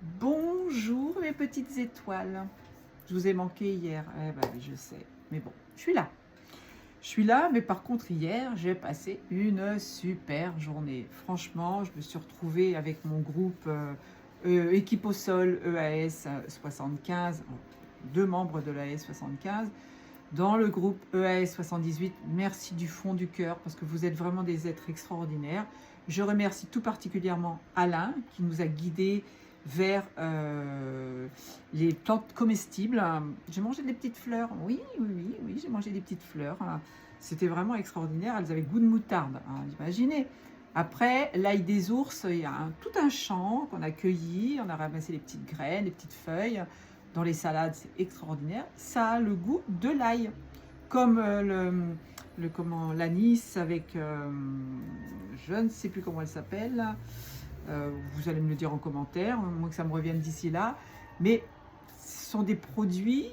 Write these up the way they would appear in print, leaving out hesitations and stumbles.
Bonjour mes petites étoiles. Je vous ai manqué hier. Eh ben oui, je sais. Mais bon, je suis là. Je suis là, mais par contre hier, j'ai passé une super journée. Franchement, je me suis retrouvée avec mon groupe Équipe au sol EAS 75, deux membres de l'EAS 75, dans le groupe EAS 78. Merci du fond du cœur parce que vous êtes vraiment des êtres extraordinaires. Je remercie tout particulièrement Alain qui nous a guidés vers les plantes comestibles. J'ai mangé des petites fleurs. Oui, oui, oui, oui, j'ai mangé des petites fleurs. C'était vraiment extraordinaire. Elles avaient goût de moutarde, imaginez. Après, l'ail des ours, il y a tout un champ qu'on a cueilli. On a ramassé les petites graines, les petites feuilles. Dans les salades, c'est extraordinaire. Ça a le goût de l'ail. Comme l'anis avec, je ne sais plus comment elle s'appelle. Vous allez me le dire en commentaire, moins que ça me revienne d'ici là. Mais ce sont des produits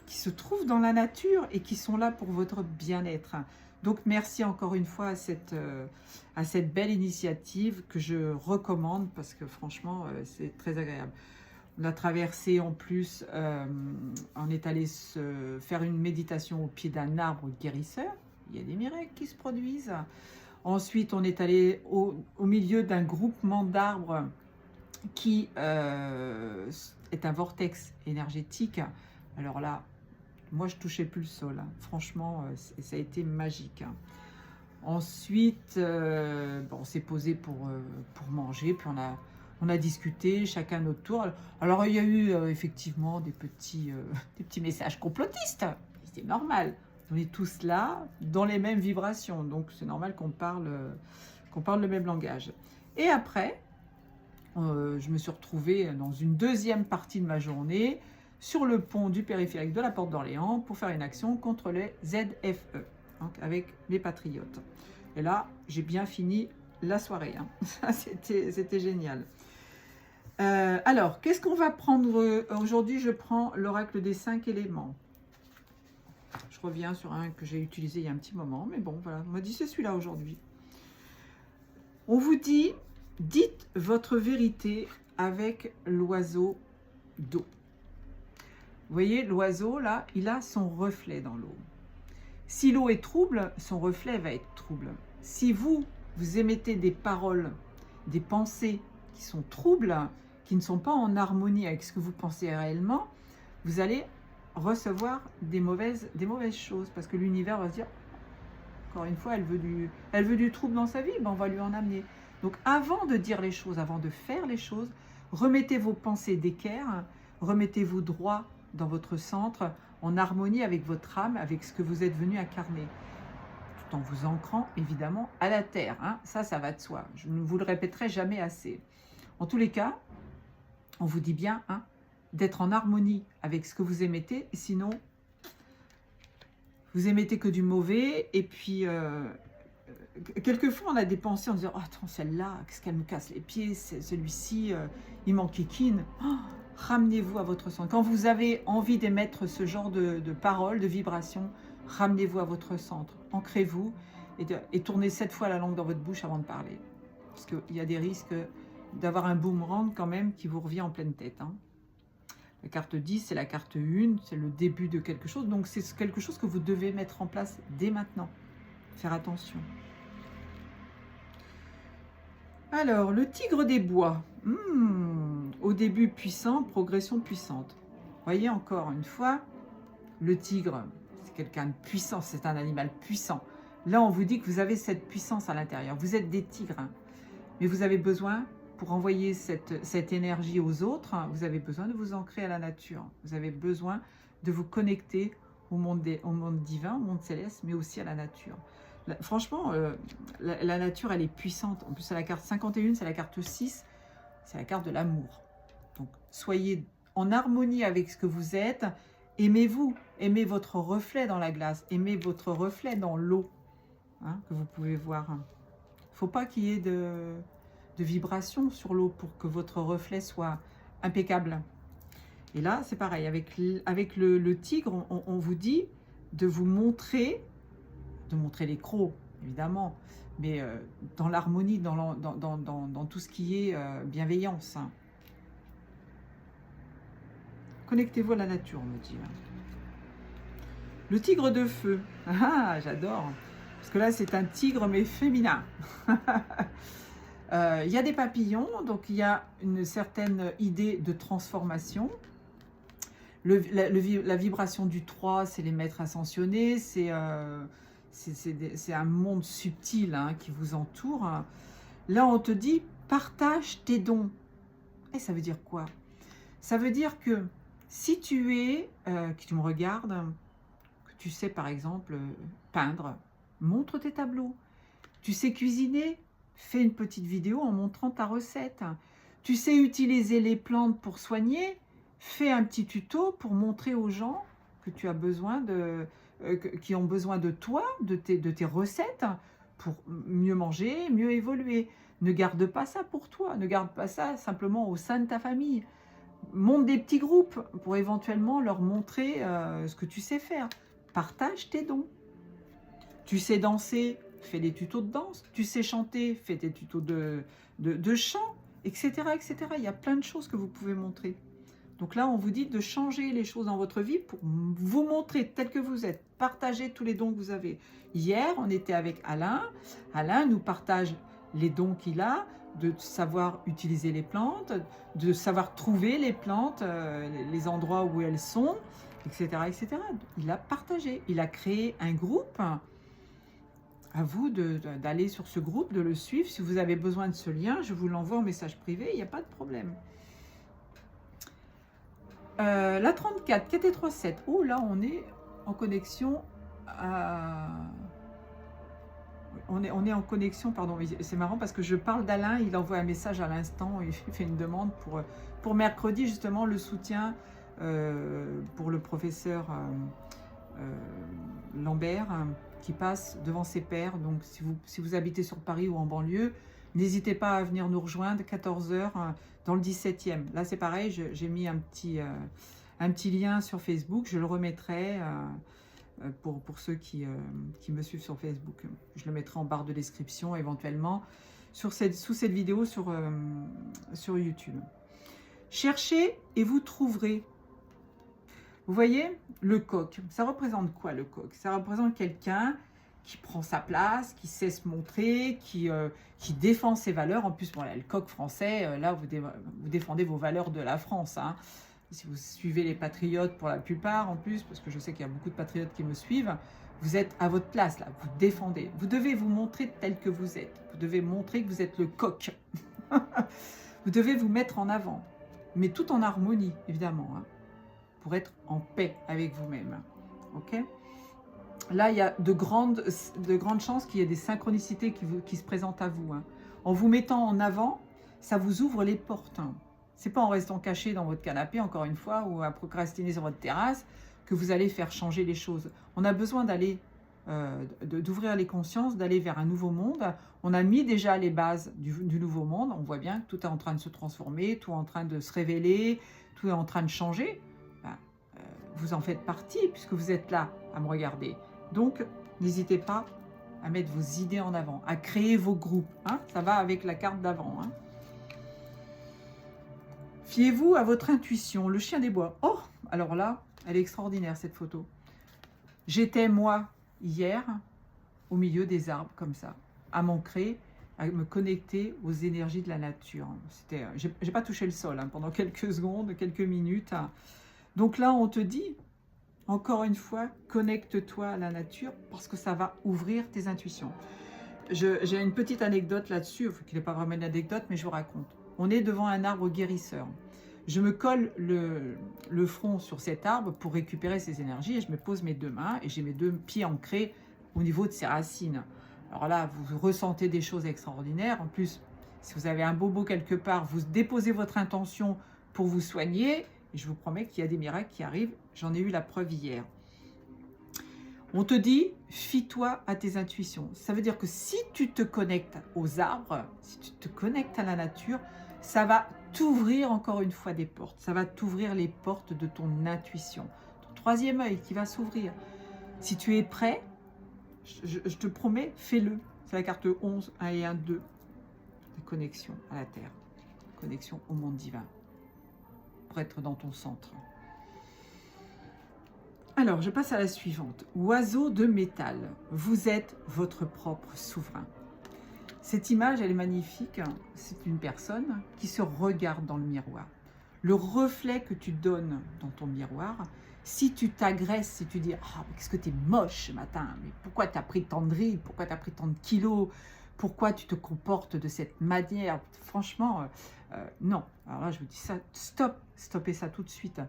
qui se trouvent dans la nature et qui sont là pour votre bien-être. Donc merci encore une fois à cette belle initiative que je recommande parce que franchement c'est très agréable. On a traversé en plus, on est allé se faire une méditation au pied d'un arbre guérisseur. Il y a des miracles qui se produisent. Ensuite, on est allé au milieu d'un groupement d'arbres qui est un vortex énergétique. Alors là, moi, je touchais plus le sol. Franchement, ça a été magique. Ensuite, on s'est posé pour manger, puis on a discuté, chacun notre tour. Alors, il y a eu effectivement des petits messages complotistes. C'est normal. On est tous là, dans les mêmes vibrations. Donc, c'est normal qu'on parle le même langage. Et après, je me suis retrouvée dans une deuxième partie de ma journée sur le pont du périphérique de la Porte d'Orléans pour faire une action contre les ZFE, donc avec les patriotes. Et là, j'ai bien fini la soirée. C'était génial. Alors, qu'est-ce qu'on va prendre aujourd'hui? Je prends l'oracle des 5 éléments. Je reviens sur un que j'ai utilisé il y a un petit moment, mais bon, voilà, on m'a dit c'est celui-là aujourd'hui. On vous dit, dites votre vérité avec l'oiseau d'eau. Vous voyez, l'oiseau, là, il a son reflet dans l'eau. Si l'eau est trouble, son reflet va être trouble. Si vous émettez des paroles, des pensées qui sont troubles, qui ne sont pas en harmonie avec ce que vous pensez réellement, vous allez recevoir des mauvaises choses. Parce que l'univers va se dire, encore une fois, elle veut du trouble dans sa vie, ben on va lui en amener. Donc avant de dire les choses, avant de faire les choses, remettez vos pensées d'équerre, remettez-vous droit dans votre centre, en harmonie avec votre âme, avec ce que vous êtes venu incarner, tout en vous ancrant évidemment à la terre. Ça va de soi. Je ne vous le répéterai jamais assez. En tous les cas, on vous dit bien d'être en harmonie avec ce que vous émettez, sinon vous émettez que du mauvais. Et puis quelquefois on a des pensées en disant oh, attends, celle-là, qu'est-ce qu'elle me casse les pieds, celui-ci il m'enquiquine. Ramenez-vous à votre centre. Quand vous avez envie d'émettre ce genre de paroles, de vibrations, ramenez-vous à votre centre, ancrez-vous et tournez 7 fois la langue dans votre bouche avant de parler. Parce qu'il y a des risques d'avoir un boomerang quand même qui vous revient en pleine tête. La carte 10, c'est la carte 1, c'est le début de quelque chose. Donc c'est quelque chose que vous devez mettre en place dès maintenant. Faire attention. Alors, le tigre des bois. Au début puissant, progression puissante. Voyez encore une fois, le tigre, c'est quelqu'un de puissant, c'est un animal puissant. Là, on vous dit que vous avez cette puissance à l'intérieur. Vous êtes des tigres, mais vous avez besoin, pour envoyer cette énergie aux autres, vous avez besoin de vous ancrer à la nature. Vous avez besoin de vous connecter au monde divin, au monde céleste, mais aussi à la nature. Franchement, la nature, elle est puissante. En plus, c'est la carte 51, c'est la carte 6, c'est la carte de l'amour. Donc, soyez en harmonie avec ce que vous êtes. Aimez-vous, aimez votre reflet dans la glace, aimez votre reflet dans l'eau que vous pouvez voir. Il ne faut pas qu'il y ait de vibration sur l'eau pour que votre reflet soit impeccable. Et là, c'est pareil. Avec le tigre, on vous dit de vous montrer, les crocs, évidemment, mais dans l'harmonie, dans tout ce qui est bienveillance. Connectez-vous à la nature, on me dit. Là. Le tigre de feu. Ah, j'adore. Parce que là, c'est un tigre, mais féminin. Il y a des papillons, donc il y a une certaine idée de transformation. La vibration du 3, c'est les maîtres ascensionnés, c'est un monde subtil hein, qui vous entoure. Là, on te dit, partage tes dons. Et ça veut dire quoi? Ça veut dire que si que tu me regardes, que tu sais par exemple peindre, montre tes tableaux. Tu sais cuisiner, fais une petite vidéo en montrant ta recette. Tu sais utiliser les plantes pour soigner, fais un petit tuto pour montrer aux gens que tu as besoin qui ont besoin de toi, de tes recettes, pour mieux manger, mieux évoluer. Ne garde pas ça pour toi, ne garde pas ça simplement au sein de ta famille. Monte des petits groupes pour éventuellement leur montrer ce que tu sais faire. Partage tes dons. Tu sais danser, fais des tutos de danse. Tu sais chanter, fais des tutos de chant, etc., etc. Il y a plein de choses que vous pouvez montrer. Donc là, on vous dit de changer les choses dans votre vie pour vous montrer tel que vous êtes. Partagez tous les dons que vous avez. Hier, on était avec Alain. Alain nous partage les dons qu'il a, de savoir utiliser les plantes, de savoir trouver les plantes, les endroits où elles sont, etc., etc. Il a partagé, il a créé un groupe. À vous d'aller sur ce groupe, de le suivre. Si vous avez besoin de ce lien, je vous l'envoie en message privé, il n'y a pas de problème. La 34, 4 et 3, 7. Oh là, on est en connexion à... On est en connexion, pardon, c'est marrant parce que je parle d'Alain, il envoie un message à l'instant, il fait une demande pour mercredi, justement, le soutien pour le professeur Lambert qui passe devant ses pairs. Donc, si vous habitez sur Paris ou en banlieue, n'hésitez pas à venir nous rejoindre, 14 h dans le 17e. Là, c'est pareil, j'ai mis un petit lien sur Facebook, je le remettrai... pour ceux qui me suivent sur Facebook. Je le mettrai en barre de description éventuellement sous cette vidéo sur YouTube. Cherchez et vous trouverez. Vous voyez, le coq, ça représente quoi le coq? Ça représente quelqu'un qui prend sa place, qui sait se montrer, qui défend ses valeurs. En plus, bon, là, le coq français, là, vous défendez vos valeurs de la France, hein. Si vous suivez les patriotes pour la plupart en plus, parce que je sais qu'il y a beaucoup de patriotes qui me suivent, vous êtes à votre place là, vous défendez. Vous devez vous montrer tel que vous êtes. Vous devez montrer que vous êtes le coq. Vous devez vous mettre en avant, mais tout en harmonie évidemment, hein, pour être en paix avec vous-même. Ok ? Là, il y a de grandes chances qu'il y ait des synchronicités qui se présentent à vous. Hein. En vous mettant en avant, ça vous ouvre les portes. Hein. C'est pas en restant caché dans votre canapé, encore une fois, ou à procrastiner sur votre terrasse, que vous allez faire changer les choses. On a besoin d'aller, d'ouvrir les consciences, d'aller vers un nouveau monde. On a mis déjà les bases du nouveau monde. On voit bien que tout est en train de se transformer, tout est en train de se révéler, tout est en train de changer. Ben, vous en faites partie, puisque vous êtes là à me regarder. Donc, n'hésitez pas à mettre vos idées en avant, à créer vos groupes. Hein. Ça va avec la carte d'avant. Hein. Fiez-vous à votre intuition, le chien des bois. Oh, alors là, elle est extraordinaire cette photo. J'étais moi hier au milieu des arbres comme ça, à m'ancrer, à me connecter aux énergies de la nature. J'ai pas touché le sol hein, pendant quelques secondes, quelques minutes. Hein. Donc là, on te dit, encore une fois, connecte-toi à la nature parce que ça va ouvrir tes intuitions. J'ai une petite anecdote là-dessus, qui n'est pas vraiment une anecdote, mais je vous raconte. On est devant un arbre guérisseur. Je me colle le front sur cet arbre pour récupérer ses énergies et je me pose mes deux mains et j'ai mes deux pieds ancrés au niveau de ses racines. Alors là, vous ressentez des choses extraordinaires. En plus, si vous avez un bobo quelque part, vous déposez votre intention pour vous soigner et je vous promets qu'il y a des miracles qui arrivent. J'en ai eu la preuve hier. On te dit, fie-toi à tes intuitions. Ça veut dire que si tu te connectes aux arbres, si tu te connectes à la nature, ça va t'ouvrir encore une fois des portes. Ça va t'ouvrir les portes de ton intuition. Ton troisième œil qui va s'ouvrir. Si tu es prêt, je te promets, fais-le. C'est la carte 11, 1 et 1, 2. La connexion à la Terre. Connexion au monde divin. Pour être dans ton centre. Alors, je passe à la suivante. Oiseau de métal, vous êtes votre propre souverain. Cette image, elle est magnifique. C'est une personne qui se regarde dans le miroir. Le reflet que tu donnes dans ton miroir, si tu t'agresses, si tu dis « Ah, qu'est-ce que tu es moche ce matin, mais pourquoi tu as pris tant de rides, pourquoi tu as pris tant de kilos, pourquoi tu te comportes de cette manière ?» Franchement, non. Alors là, je vous dis ça, stop, stoppez ça tout de suite.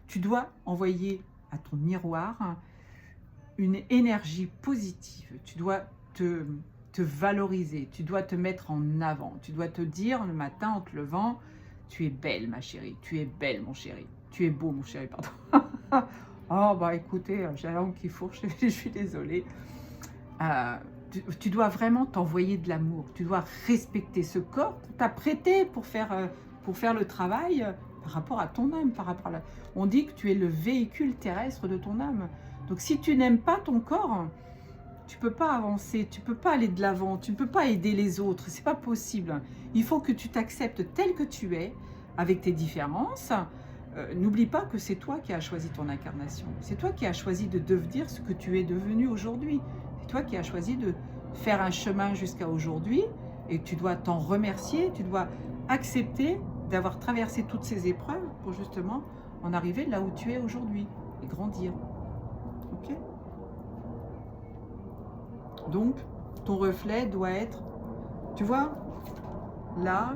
Tu dois envoyer à ton miroir une énergie positive. Tu dois te valoriser, tu dois te mettre en avant. Tu dois te dire le matin en te levant, tu es belle ma chérie, tu es belle mon chéri, tu es beau mon chéri, pardon. Oh bah écoutez, j'ai la langue qui fourche, je suis désolée. Tu dois vraiment t'envoyer de l'amour, tu dois respecter ce corps qu'on t'a prêté pour faire le travail par rapport à ton âme, par rapport à la... On dit que tu es le véhicule terrestre de ton âme. Donc si tu n'aimes pas ton corps, tu ne peux pas avancer, tu ne peux pas aller de l'avant, tu ne peux pas aider les autres, c'est pas possible. Il faut que tu t'acceptes tel que tu es, avec tes différences. N'oublie pas que c'est toi qui as choisi ton incarnation, c'est toi qui as choisi de devenir ce que tu es devenu aujourd'hui. C'est toi qui as choisi de faire un chemin jusqu'à aujourd'hui et tu dois t'en remercier, tu dois accepter d'avoir traversé toutes ces épreuves pour justement en arriver là où tu es aujourd'hui et grandir. Ok ? Donc, ton reflet doit être, tu vois, là,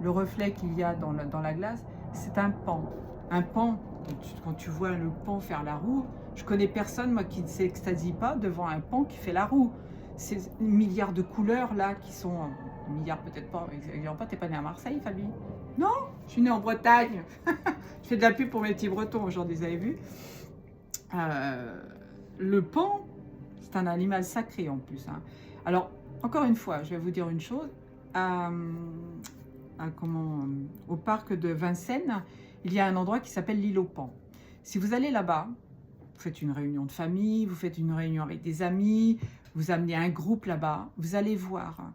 le reflet qu'il y a dans la glace, c'est un pan. Un pan, quand tu vois le pan faire la roue, je connais personne, moi, qui ne s'extasie pas devant un pan qui fait la roue. C'est milliards de couleurs, là, qui sont... milliards peut-être pas, exagérons pas, t'es pas né à Marseille, Fabi? Non, je suis née en Bretagne. Je fais de la pub pour mes petits bretons aujourd'hui, vous avez vu. Le pan, c'est un animal sacré en plus. Hein. Alors, encore une fois, je vais vous dire une chose. Au parc de Vincennes, il y a un endroit qui s'appelle l'île aux Pans. Si vous allez là-bas, vous faites une réunion de famille, vous faites une réunion avec des amis, vous amenez un groupe là-bas, vous allez voir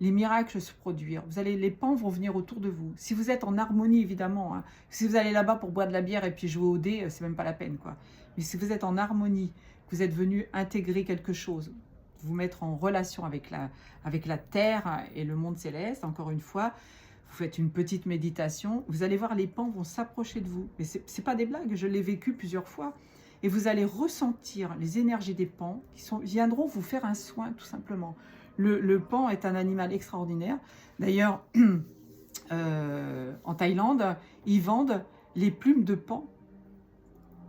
les miracles se produire. Les pans vont venir autour de vous. Si vous êtes en harmonie, évidemment, hein. Si vous allez là-bas pour boire de la bière et puis jouer au dé, c'est même pas la peine, quoi. Mais si vous êtes en harmonie, que vous êtes venu intégrer quelque chose, vous mettre en relation avec la terre et le monde céleste, encore une fois, vous faites une petite méditation, vous allez voir les pans vont s'approcher de vous. Mais c'est pas des blagues, je l'ai vécu plusieurs fois. Et vous allez ressentir les énergies des pans qui viendront vous faire un soin, tout simplement. Le pan est un animal extraordinaire. D'ailleurs, en Thaïlande, ils vendent les plumes de pan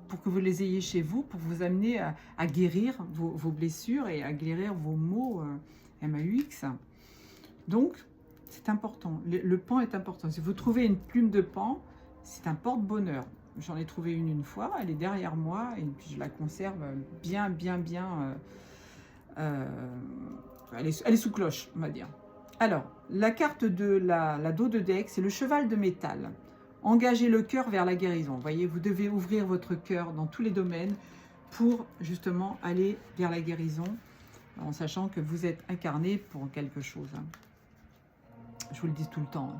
pour que vous les ayez chez vous, pour vous amener à guérir vos blessures et à guérir vos maux MAUX. Donc, c'est important. Le pan est important. Si vous trouvez une plume de pan, c'est un porte-bonheur. J'en ai trouvé une fois, elle est derrière moi et puis je la conserve bien. Elle est sous cloche, on va dire. Alors, la carte de la dos de deck, c'est le cheval de métal. Engagez le cœur vers la guérison. Vous voyez, vous devez ouvrir votre cœur dans tous les domaines pour justement aller vers la guérison, en sachant que vous êtes incarné pour quelque chose. Je vous le dis tout le temps.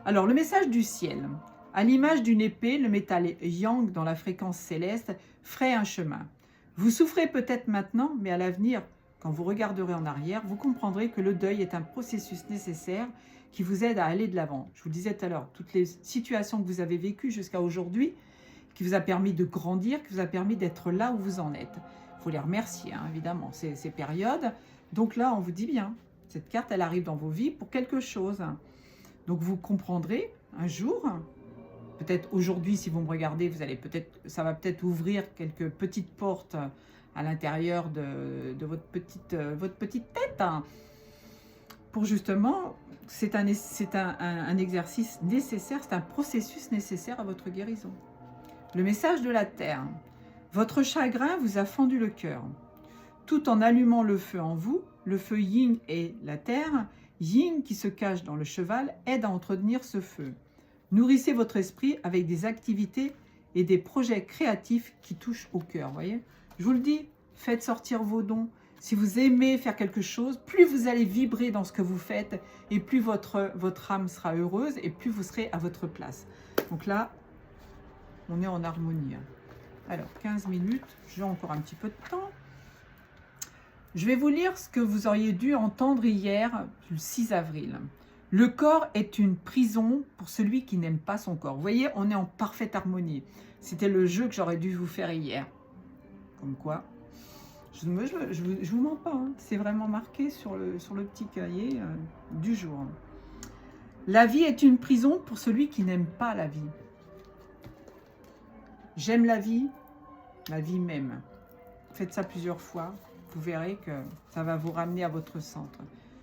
Alors, le message du ciel. À l'image d'une épée, le métal yang dans la fréquence céleste ferait un chemin. Vous souffrez peut-être maintenant, mais à l'avenir, quand vous regarderez en arrière, vous comprendrez que le deuil est un processus nécessaire qui vous aide à aller de l'avant. Je vous le disais tout à l'heure, toutes les situations que vous avez vécues jusqu'à aujourd'hui, qui vous a permis de grandir, qui vous a permis d'être là où vous en êtes. Il faut les remercier, hein, évidemment, ces périodes. Donc là, on vous dit bien, cette carte, elle arrive dans vos vies pour quelque chose. Donc vous comprendrez un jour... Peut-être aujourd'hui, si vous me regardez, ça va peut-être ouvrir quelques petites portes à l'intérieur de votre petite tête. Hein, pour justement, c'est un exercice nécessaire, c'est un processus nécessaire à votre guérison. Le message de la terre. Votre chagrin vous a fendu le cœur. Tout en allumant le feu en vous, le feu yin et la terre, yin qui se cache dans le cheval, aide à entretenir ce feu. Nourrissez votre esprit avec des activités et des projets créatifs qui touchent au cœur. Voyez, je vous le dis, faites sortir vos dons. Si vous aimez faire quelque chose, plus vous allez vibrer dans ce que vous faites et plus votre âme sera heureuse et plus vous serez à votre place. Donc là, on est en harmonie. Alors, 15 minutes, j'ai encore un petit peu de temps. Je vais vous lire ce que vous auriez dû entendre hier, le 6 avril. Le corps est une prison pour celui qui n'aime pas son corps. Vous voyez, on est en parfaite harmonie. C'était le jeu que j'aurais dû vous faire hier. Comme quoi, je vous mens pas, hein. C'est vraiment marqué sur le petit cahier du jour. La vie est une prison pour celui qui n'aime pas la vie. J'aime la vie même. Faites ça plusieurs fois, vous verrez que ça va vous ramener à votre centre.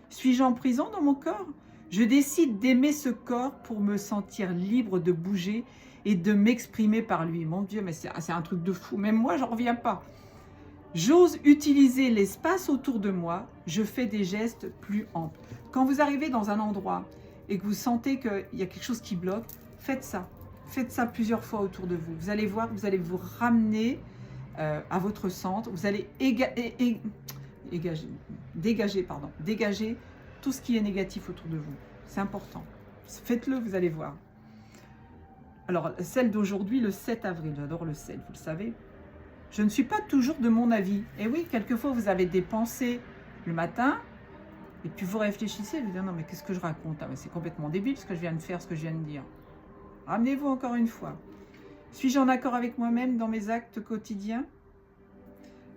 Suis-je en prison dans mon corps? Je décide d'aimer ce corps pour me sentir libre de bouger et de m'exprimer par lui. Mon Dieu, mais c'est un truc de fou. Même moi, j'en reviens pas. J'ose utiliser l'espace autour de moi. Je fais des gestes plus amples. Quand vous arrivez dans un endroit et que vous sentez qu'il y a quelque chose qui bloque, faites ça. Faites ça plusieurs fois autour de vous. Vous allez voir, vous allez vous ramener à votre centre. Vous allez dégager tout ce qui est négatif autour de vous. C'est important. Faites-le, vous allez voir. Alors, celle d'aujourd'hui, le 7 avril. J'adore le 7, vous le savez. Je ne suis pas toujours de mon avis. Et oui, quelquefois, vous avez des pensées le matin, et puis vous réfléchissez, vous dites, non, mais qu'est-ce que je raconte? Ah, c'est complètement débile ce que je viens de faire, ce que je viens de dire. Ramenez-vous encore une fois. Suis-je en accord avec moi-même dans mes actes quotidiens?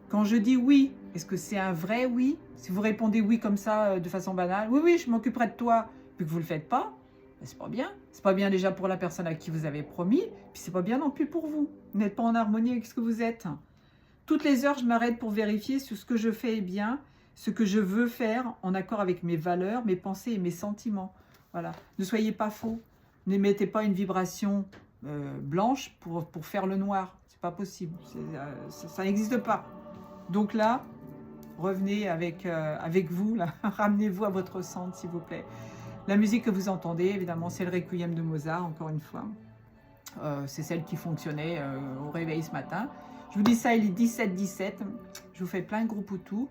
Quand je dis oui, est-ce que c'est un vrai oui? Si vous répondez oui comme ça, de façon banale, oui, oui, je m'occuperai de toi, puis que vous ne le faites pas, ben c'est pas bien. C'est pas bien déjà pour la personne à qui vous avez promis, puis c'est pas bien non plus pour vous. Vous n'êtes pas en harmonie avec ce que vous êtes. Toutes les heures, je m'arrête pour vérifier si ce que je fais est bien, ce que je veux faire en accord avec mes valeurs, mes pensées et mes sentiments. Voilà. Ne soyez pas faux. N'émettez pas une vibration blanche pour faire le noir. C'est pas possible. Ça n'existe pas. Donc là, revenez avec vous, là. Ramenez-vous à votre centre, s'il vous plaît. La musique que vous entendez, évidemment, c'est le Requiem de Mozart, encore une fois. C'est celle qui fonctionnait au réveil ce matin. Je vous dis ça, il est 17h17. Je vous fais plein de gros poutous.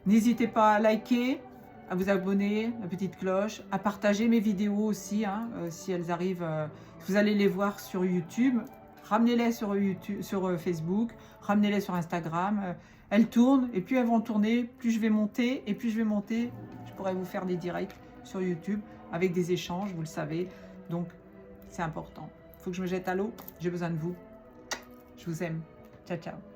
N'hésitez pas à liker, à vous abonner, la petite cloche, à partager mes vidéos aussi, hein, si elles arrivent. Vous allez les voir sur YouTube. Ramenez-les sur Facebook, ramenez-les sur Instagram. Elles tournent et plus elles vont tourner, plus je vais monter. Et plus je vais monter, je pourrai vous faire des directs sur YouTube avec des échanges, vous le savez. Donc, c'est important. Il faut que je me jette à l'eau. J'ai besoin de vous. Je vous aime. Ciao, ciao.